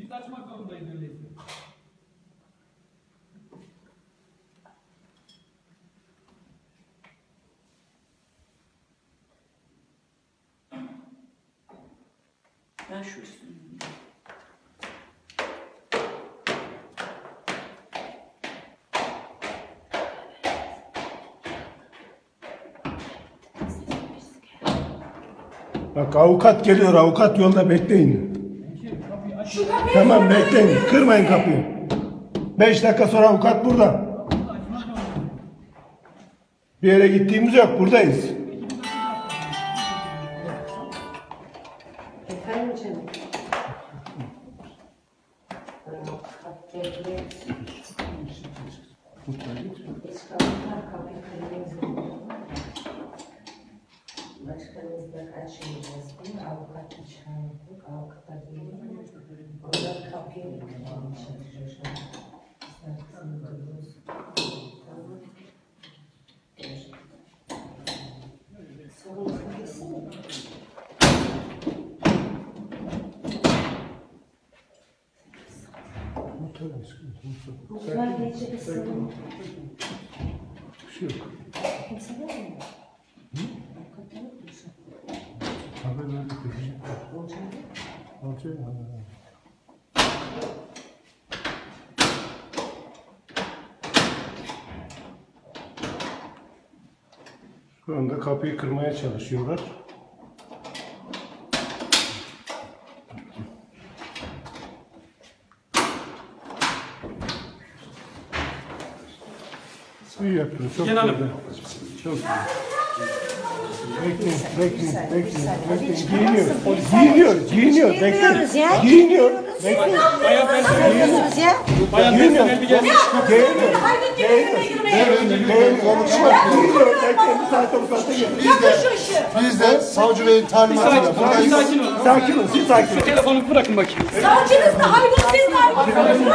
Biz açmak zorundayız öyleyse. Ben şu üstüne. Bak avukat geliyor, avukat yolda bekleyin. Tamam bekleyin, kırmayın kapıyı. 5 dakika sonra avukat burada. Bir yere gittiğimiz yok, buradayız. Efendim canım. Başkanımızla kaçıracağız değil mi? Avukat çağırdık. Avukata değil. Onlar kapıya yıkmaya çalışıyor şu an. Sen kızını duyuyorsun. Tamam. Görüşürüz. Sorun kesin mi? Mutfağa geçecek sorun. Bir şey yok. Kimse var mı? Avukatlar yok mu? Haber verdik. Olacak mı? Olacak mı? Şu anda kapıyı kırmaya çalışıyorlar. İyi yaptınız. Çok Gel hanım. güzel. Çok güzel. Bekleyin. Giyiniyor. Giymiyoruz ya. Giyiniyor. Bayan personel Giymiyoruz ya. Bayan personel bir gelsin. Biz de savcı beyin talimatıyla buradayız. Sakin ol, siz sakin olun. Telefonu bırakın bakayım. Savcınız da haydut siz de haydut.